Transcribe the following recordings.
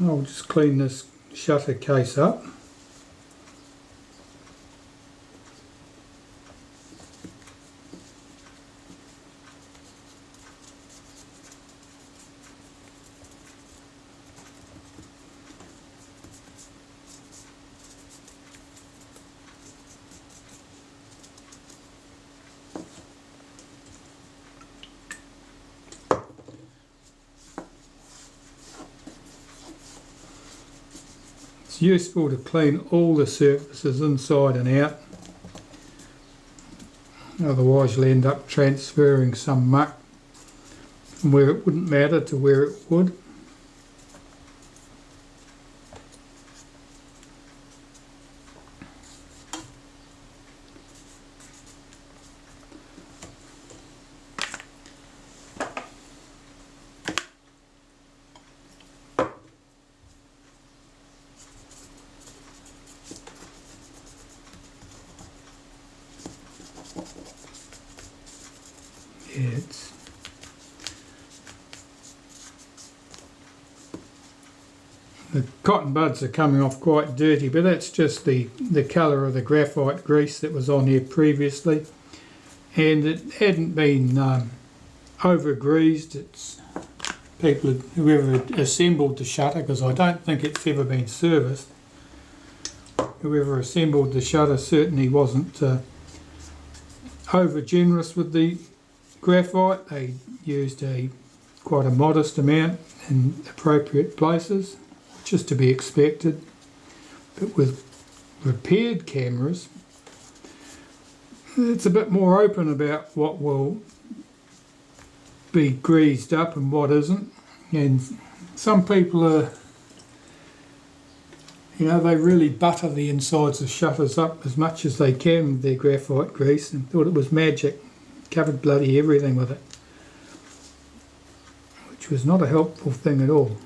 I'll just clean this shutter case up. It's useful to clean all the surfaces inside and out, otherwise you'll end up transferring some muck from where it wouldn't matter to where it would. The cotton buds are coming off quite dirty, but that's just the colour of the graphite grease that was on here previously, and it hadn't been over greased. It's whoever assembled the shutter, because I don't think it's ever been serviced, whoever assembled the shutter certainly wasn't over generous with the graphite. They used quite a modest amount in appropriate places, just to be expected. But with repaired cameras, it's a bit more open about what will be greased up and what isn't. And some people are, they really butter the insides of shutters up as much as they can with their graphite grease and thought it was magic. Covered bloody everything with it, which was not a helpful thing at all.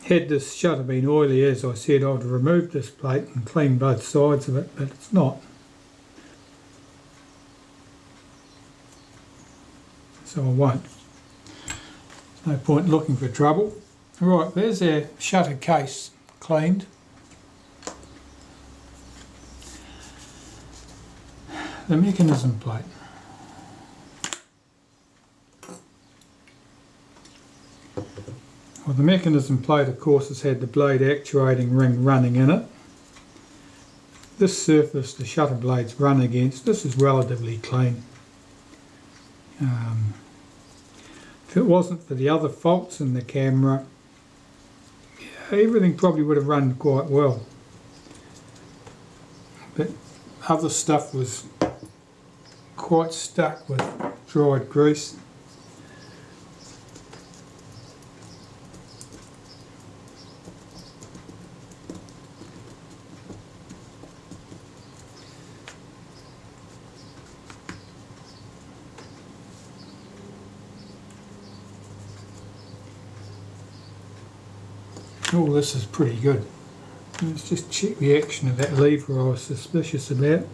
Had this shutter been oily, as I said, I'd have removed this plate and cleaned both sides of it, but it's not. So I won't. There's no point looking for trouble. Right, there's our shutter case cleaned. The mechanism plate. Well, the mechanism plate, of course, has had the blade actuating ring running in it. This surface the shutter blades run against, this is relatively clean. If it wasn't for the other faults in the camera, everything probably would have run quite well. But other stuff was quite stuck with dried grease. Oh, this is pretty good. Let's just check the action of that lever I was suspicious about.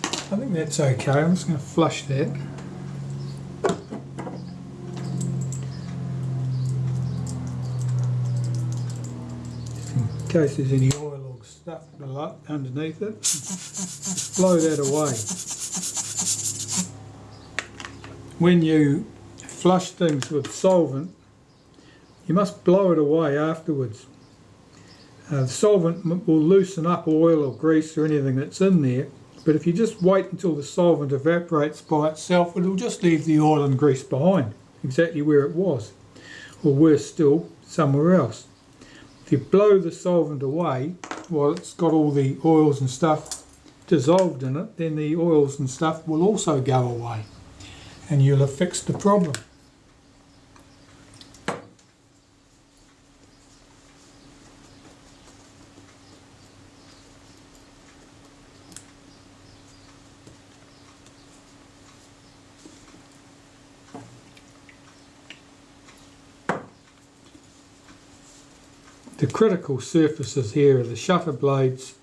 I think that's okay. I'm just going to flush that. Just in case there's any oil or stuff below, underneath it. Just blow that away. When you flush things with solvent, you must blow it away afterwards. The solvent will loosen up oil or grease or anything that's in there, but if you just wait until the solvent evaporates by itself, it'll just leave the oil and grease behind, exactly where it was, or worse still, somewhere else. If you blow the solvent away while it's got all the oils and stuff dissolved in it, then the oils and stuff will also go away, and you'll have fixed the problem. the critical surfaces here are the shutter blades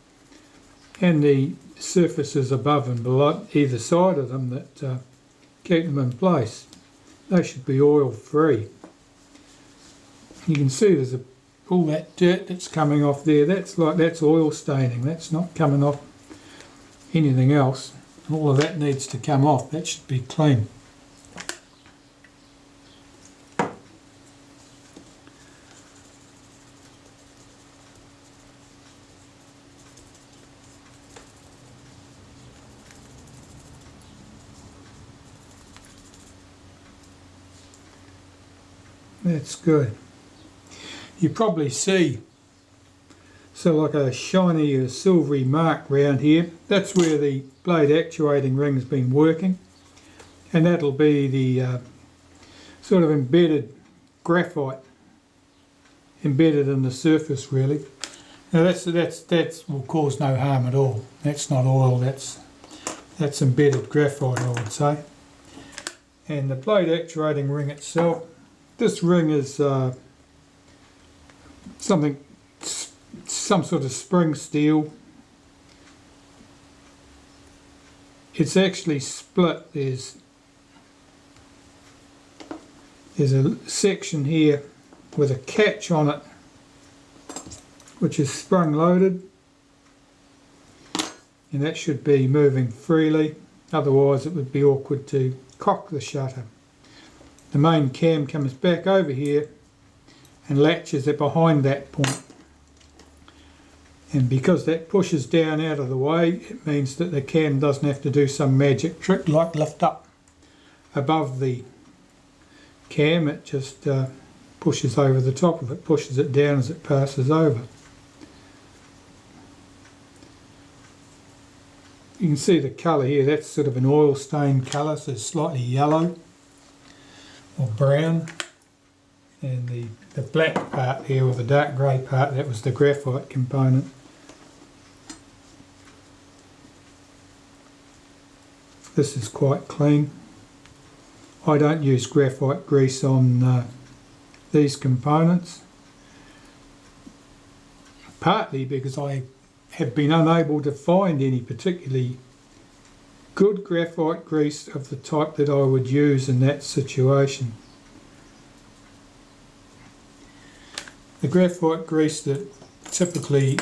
and the surfaces above and below either side of them that keep them in place. They should be oil free. You can see there's all that dirt that's coming off there. That's oil staining. That's not coming off anything else. All of that needs to come off. That should be clean. That's good. You probably see like a shiny or silvery mark round here. That's where the blade actuating ring's been working, and that'll be the sort of embedded graphite embedded in the surface really. Now that will cause no harm at all. That's not oil, that's embedded graphite, I would say. And the blade actuating ring itself, this ring is some sort of spring steel. It's actually split. There's a section here with a catch on it which is sprung loaded, and that should be moving freely, otherwise it would be awkward to cock the shutter. The main cam comes back over here and latches it behind that point, and because that pushes down out of the way, it means that the cam doesn't have to do some magic trick like lift up above the cam. It just pushes over the top of it, pushes it down as it passes over. You can see the colour here, that's sort of an oil stained colour, so it's slightly yellow or brown, and the black part here, or the dark grey part, that was the graphite component. This is quite clean. I don't use graphite grease on these components, partly because I have been unable to find any particularly good graphite grease of the type that I would use in that situation. The graphite grease that typically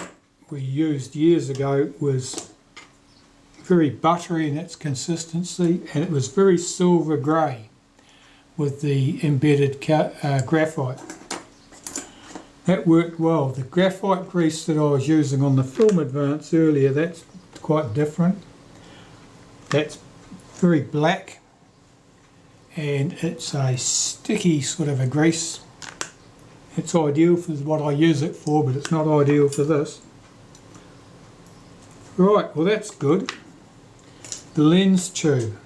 we used years ago was very buttery in its consistency, and it was very silver grey with the embedded graphite. That worked well. The graphite grease that I was using on the Film Advance earlier, that's quite different. That's very black, and it's a sticky sort of a grease. It's ideal for what I use it for, but it's not ideal for this. Right, well that's good. The lens tube.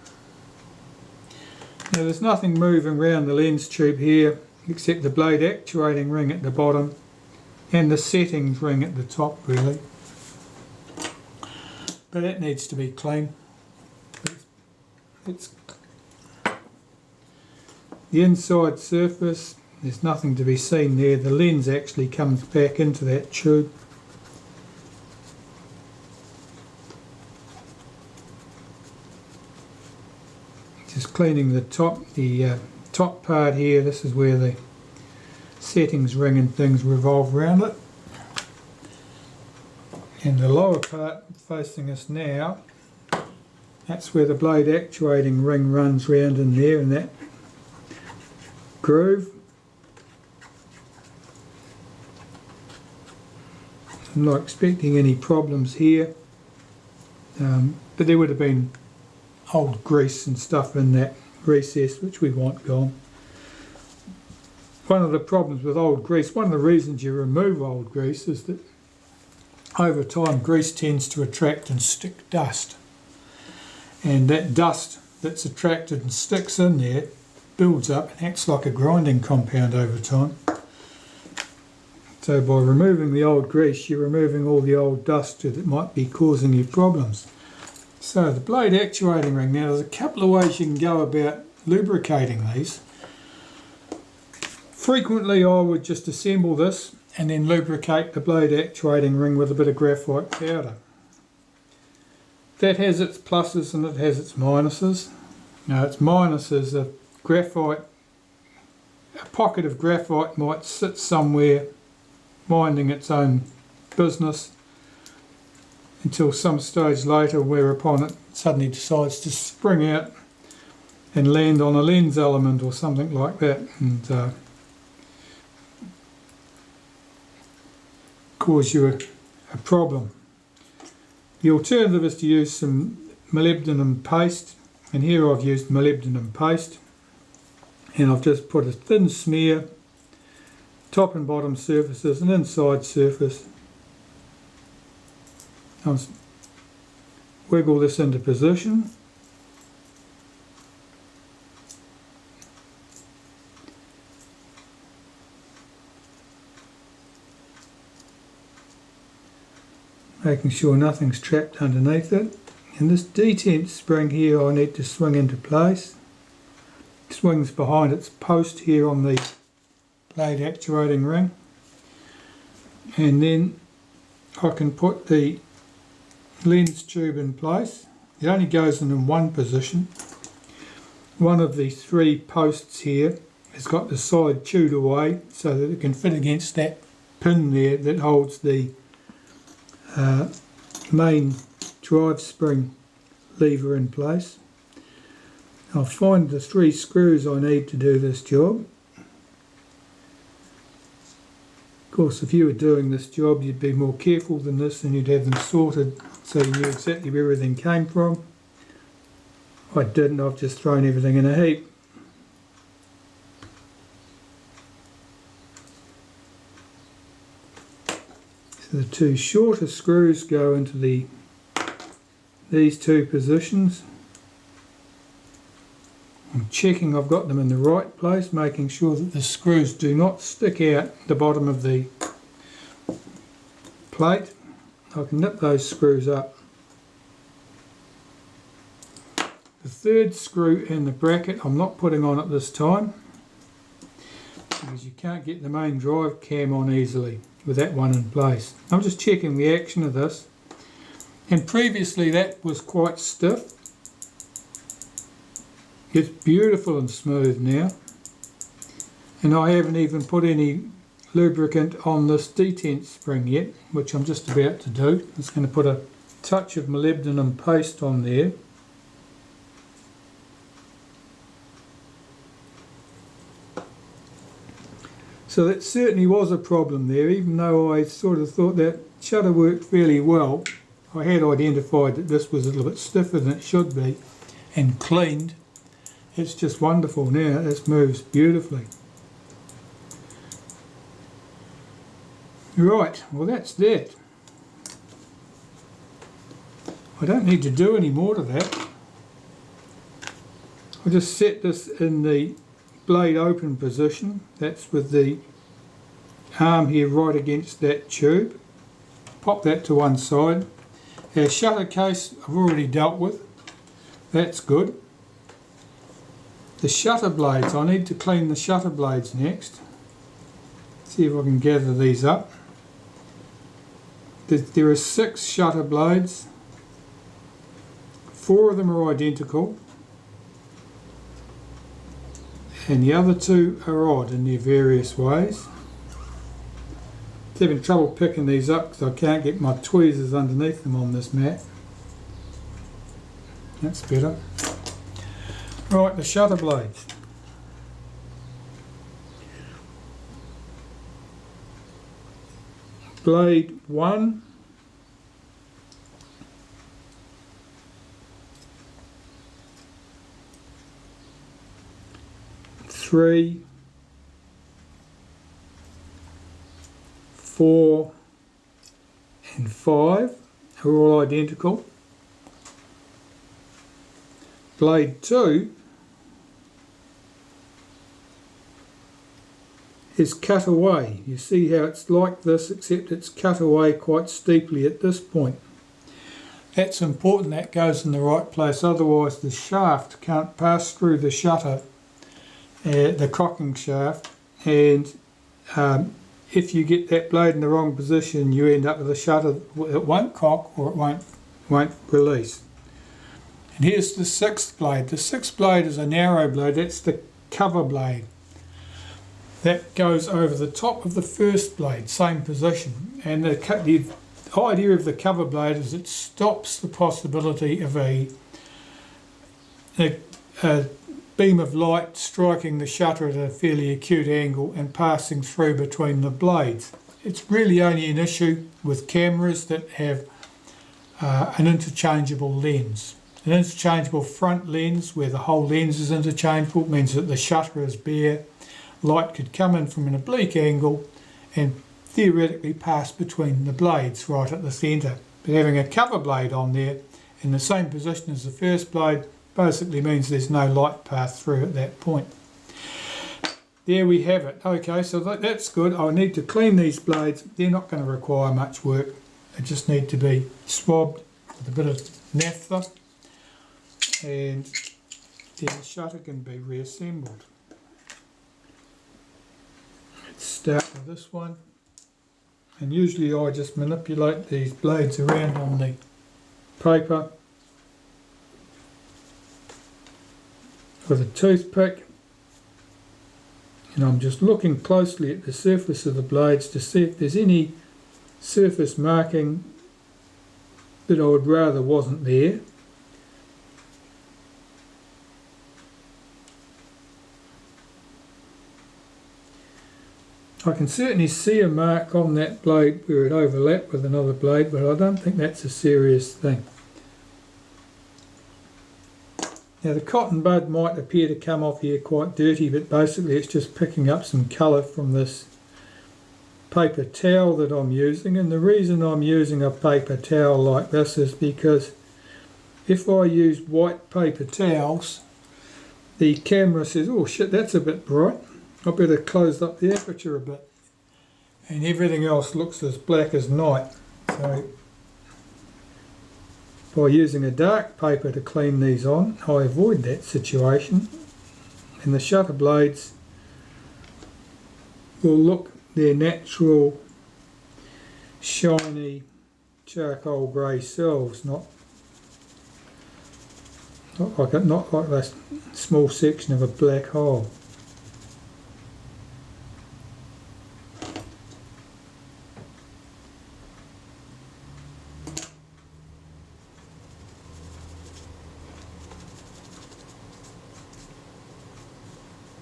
Now there's nothing moving around the lens tube here except the blade actuating ring at the bottom and the settings ring at the top really. But that needs to be clean. It's the inside surface, there's nothing to be seen there. The lens actually comes back into that tube. Just cleaning the top part here. This is where the settings ring and things revolve around it. And the lower part facing us now, that's where the blade actuating ring runs round in there, in that groove. I'm not expecting any problems here, but there would have been old grease and stuff in that recess which we want gone. One of the problems with old grease, one of the reasons you remove old grease, is that over time grease tends to attract and stick dust, and that dust that's attracted and sticks in there builds up and acts like a grinding compound over time. So by removing the old grease, you're removing all the old dust that might be causing you problems. So the blade actuating ring, now there's a couple of ways you can go about lubricating these. Frequently I would just assemble this and then lubricate the blade actuating ring with a bit of graphite powder. That has its pluses and it has its minuses. Now its minuses are graphite, a pocket of graphite might sit somewhere minding its own business until some stage later, whereupon it suddenly decides to spring out and land on a lens element or something like that, and cause you a problem. The alternative is to use some molybdenum paste, and here I've used molybdenum paste, and I've just put a thin smear, top and bottom surfaces and inside surface. I'll wiggle this into position. Making sure nothing's trapped underneath it. And this detent spring here I need to swing into place. It swings behind its post here on the blade actuating ring. And then I can put the lens tube in place. It only goes in one position. One of the three posts here has got the side chewed away so that it can fit against that pin there that holds the main drive spring lever in place. I'll find the three screws I need to do this job. Of course, if you were doing this job you'd be more careful than this and you'd have them sorted so you knew exactly where everything came from. I didn't, I've just thrown everything in a heap. So the two shorter screws go into these two positions. I'm checking I've got them in the right place, making sure that the screws do not stick out the bottom of the plate. I can nip those screws up. The third screw in the bracket I'm not putting on at this time because you can't get the main drive cam on easily with that one in place. I'm just checking the action of this, and previously that was quite stiff. It's beautiful and smooth now, and I haven't even put any lubricant on this detent spring yet, which I'm just about to do. I'm just going to put a touch of molybdenum paste on there. So that certainly was a problem there, even though I sort of thought that shutter worked fairly well. I had identified that this was a little bit stiffer than it should be and cleaned. It's just wonderful now, this moves beautifully. Right, well that's that. I don't need to do any more to that. I'll just set this in the blade open position. That's with the arm here right against that tube. Pop that to one side. Our shutter case I've already dealt with. That's good. The shutter blades, I need to clean the shutter blades next. See if I can gather these up. There are 6 shutter blades. 4 of them are identical, and the other 2 are odd in their various ways. I'm having trouble picking these up because I can't get my tweezers underneath them on this mat. That's better. Right, the shutter blades. Blade 1, three, 4 and 5 are all identical. Blade 2 is cut away. You see how it's like this, except it's cut away quite steeply at this point. That's important, that goes in the right place, otherwise the shaft can't pass through the shutter, the cocking shaft, and if you get that blade in the wrong position, you end up with a shutter that won't cock or it won't release. And here's the sixth blade. The sixth blade is a narrow blade. That's the cover blade. That goes over the top of the first blade, same position. And the idea of the cover blade is it stops the possibility of a beam of light striking the shutter at a fairly acute angle and passing through between the blades. It's really only an issue with cameras that have an interchangeable lens. An interchangeable front lens where the whole lens is interchangeable means that the shutter is bare. Light could come in from an oblique angle and theoretically pass between the blades right at the centre. But having a cover blade on there in the same position as the first blade basically means there's no light path through at that point. There we have it. Okay, so that's good. I need to clean these blades. They're not going to require much work. They just need to be swabbed with a bit of naphtha, and then the shutter can be reassembled. Let's start with this one. And usually I just manipulate these blades around on the paper with a toothpick, and I'm just looking closely at the surface of the blades to see if there's any surface marking that I would rather wasn't there. I can certainly see a mark on that blade where it overlapped with another blade, but I don't think that's a serious thing. Now the cotton bud might appear to come off here quite dirty, but basically it's just picking up some colour from this paper towel that I'm using. And the reason I'm using a paper towel like this is because if I use white paper towels, the camera says, oh shit, that's a bit bright. I better close up the aperture a bit. And everything else looks as black as night. So by using a dark paper to clean these on, I avoid that situation. And the shutter blades will look their natural, shiny, charcoal grey selves, not like a small section of a black hole.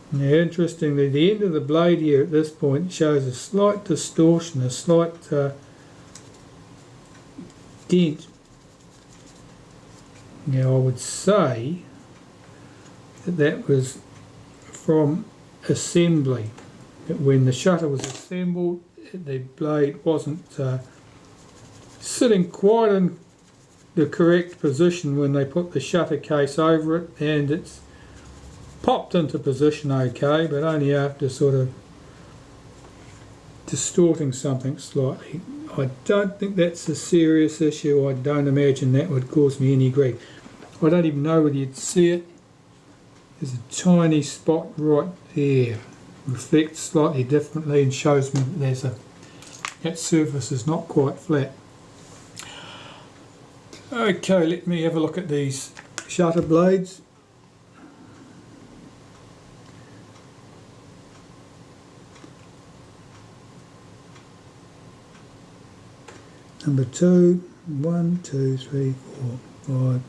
Now interestingly, the end of the blade here at this point shows a slight distortion, a slight dent. Now I would say that was from assembly. That when the shutter was assembled, the blade wasn't sitting quite in the correct position when they put the shutter case over it, and it's popped into position okay, but only after sort of distorting something slightly. I don't think that's a serious issue. I don't imagine that would cause me any grief. I don't even know whether you'd see it. There's a tiny spot right there. Reflects slightly differently and shows me that that surface is not quite flat. Okay, let me have a look at these shutter blades. Number 2, 1, 2, 3, 4, 5,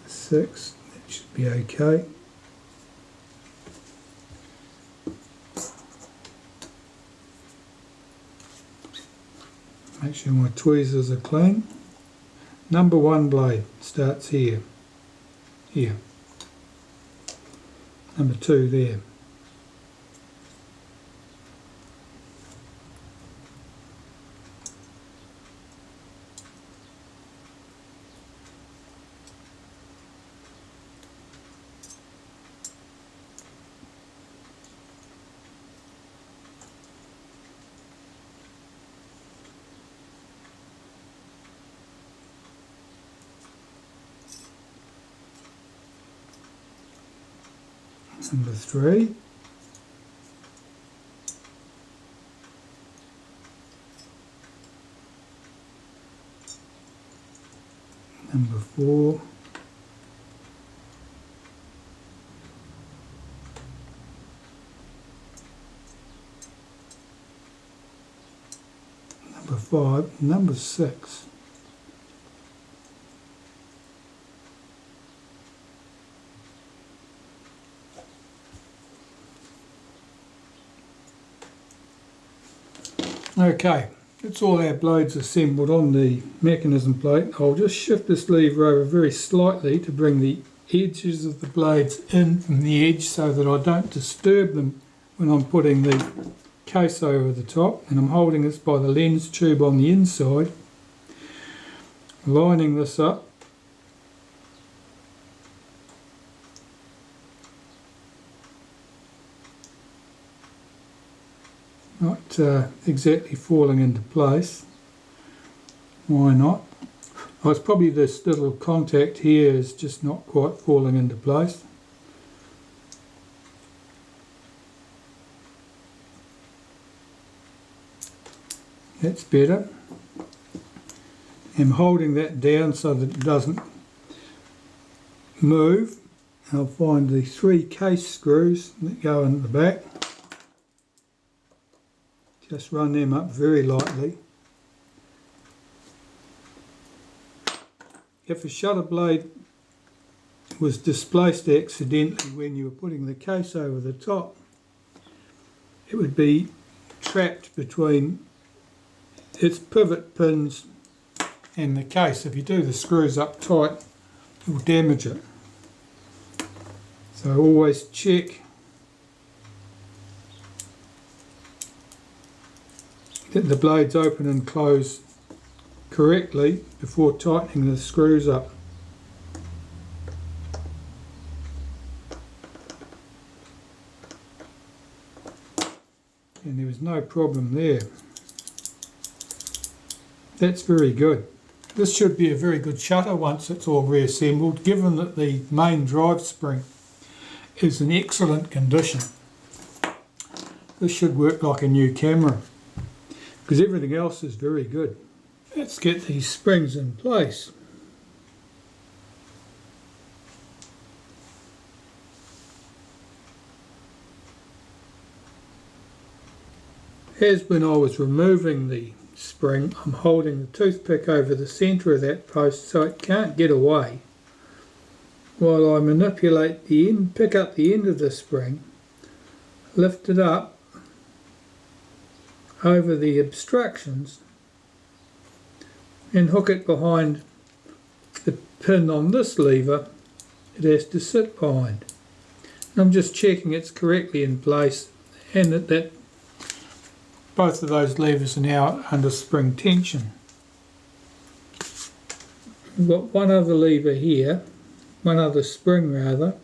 6, that should be okay. Make sure my tweezers are clean. Number 1 blade starts here. Here. Number 2 there. Number 3, number 4, number 5, number 6. Okay, that's all our blades assembled on the mechanism plate. I'll just shift this lever over very slightly to bring the edges of the blades in from the edge so that I don't disturb them when I'm putting the case over the top. And I'm holding this by the lens tube on the inside, lining this up. Not exactly falling into place. Why not? Oh, it's probably this little contact here is just not quite falling into place. That's better. I'm holding that down so that it doesn't move. I'll find the 3 case screws that go in the back. Just run them up very lightly. If a shutter blade was displaced accidentally when you were putting the case over the top, it would be trapped between its pivot pins and the case. If you do the screws up tight, it will damage it. So always check that the blades open and close correctly before tightening the screws up. And there was no problem there. That's very good. This should be a very good shutter once it's all reassembled, given that the main drive spring is in excellent condition. This should work like a new camera, because everything else is very good. Let's get these springs in place. As when I was removing the spring, I'm holding the toothpick over the centre of that post so it can't get away, while I manipulate the end, pick up the end of the spring, lift it up over the obstructions and hook it behind the pin on this lever it has to sit behind. And I'm just checking it's correctly in place and that both of those levers are now under spring tension. We've got one other lever here, one other spring rather.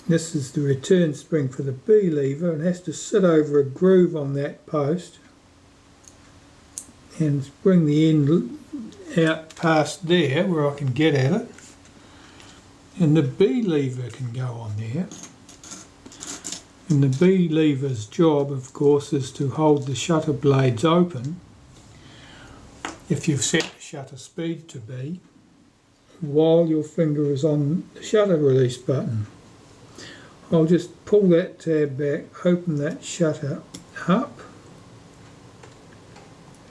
This is the return spring for the B lever and has to sit over a groove on that post and bring the end out past there where I can get at it. And the B lever can go on there. And the B lever's job, of course, is to hold the shutter blades open if you've set the shutter speed to B while your finger is on the shutter release button. I'll just pull that tab back, open that shutter up,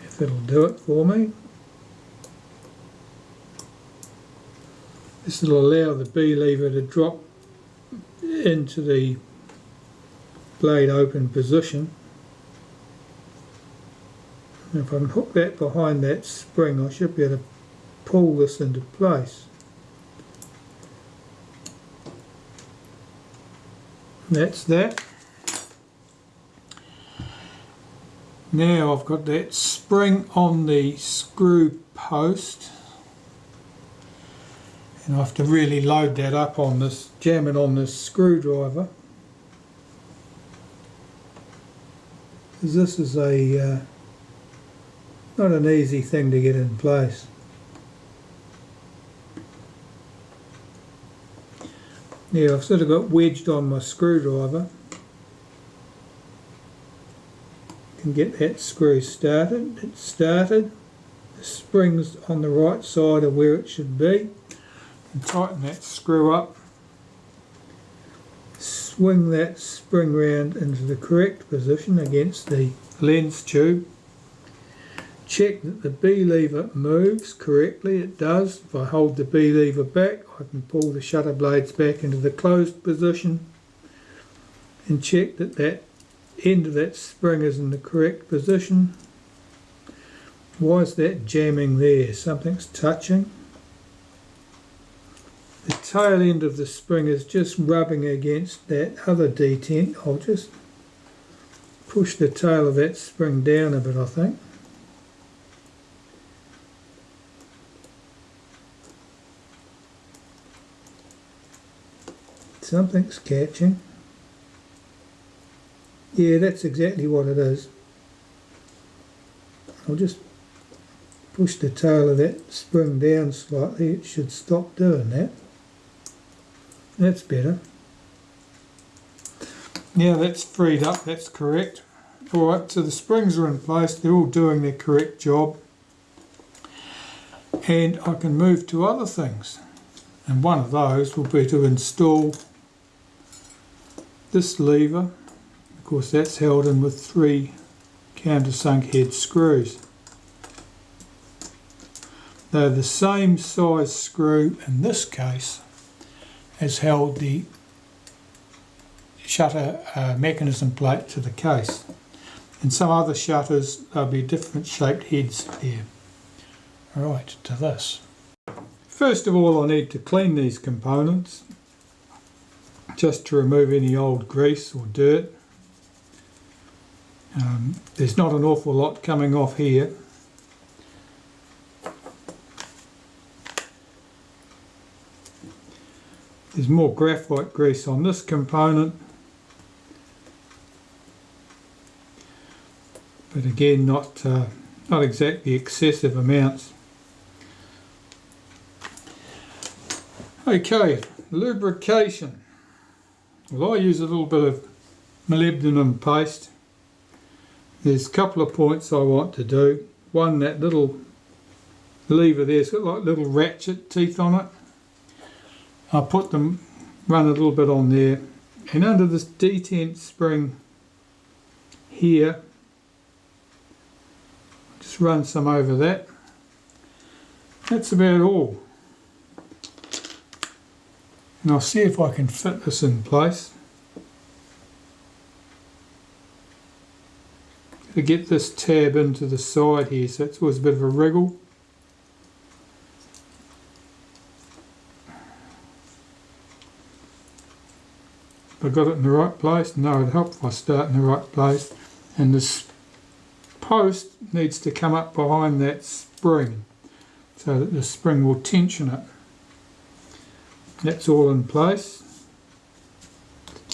if it'll do it for me. This will allow the B lever to drop into the blade open position. And if I can hook that behind that spring, I should be able to pull this into place. That's that. Now I've got that spring on the screw post, and I have to really load that up on this, jam it on this screwdriver, because this is a not an easy thing to get in place. Now I've sort of got wedged on my screwdriver. and get that screw started. It's started. The spring's on the right side of where it should be. And tighten that screw up. Swing that spring round into the correct position against the lens tube. Check that the B lever moves correctly. It does. If I hold the B lever back, I can pull the shutter blades back into the closed position. And check that that end of that spring is in the correct position. Why is that jamming there? Something's touching. The tail end of the spring is just rubbing against that other detent. I'll just push the tail of that spring down a bit, I think. Something's catching. Yeah, that's exactly what it is. I'll just push the tail of that spring down slightly. It should stop doing that. That's better. Now that's freed up, that's correct. Alright, so the springs are in place, they're all doing their correct job. And I can move to other things. And one of those will be to install this lever. Of course that's held in with 3 countersunk head screws. They're the same size screw in this case as held the shutter mechanism plate to the case. In some other shutters there'll be different shaped heads there. Right, to this. First of all I need to clean these components just to remove any old grease or dirt. There's not an awful lot coming off here. There's more graphite grease on this component, but again not exactly excessive amounts. Okay, lubrication. Well, I use a little bit of molybdenum paste. There's a couple of points I want to do. One, that little lever there's got like little ratchet teeth on it. I put them, run a little bit on there, and under this detent spring here, just run some over that. That's about all. And I'll see if I can fit this in place. To get this tab into the side here, so it's always a bit of a wriggle. Have I got it in the right place? No, it'd help if I start in the right place. And this post needs to come up behind that spring so that the spring will tension it. That's all in place.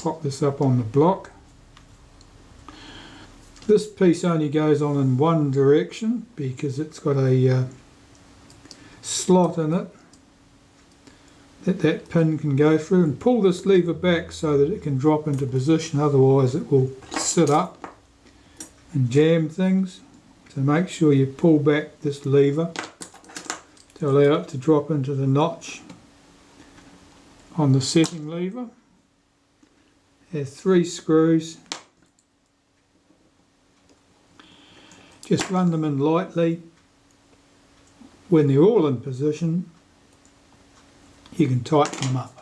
Pop this up on the block. This piece only goes on in one direction because it's got a slot in it that pin can go through, and pull this lever back so that it can drop into position, otherwise it will sit up and jam things. So make sure you pull back this lever to allow it to drop into the notch on the setting lever. There's 3 screws. Just run them in lightly. When they're all in position, you can tighten them up.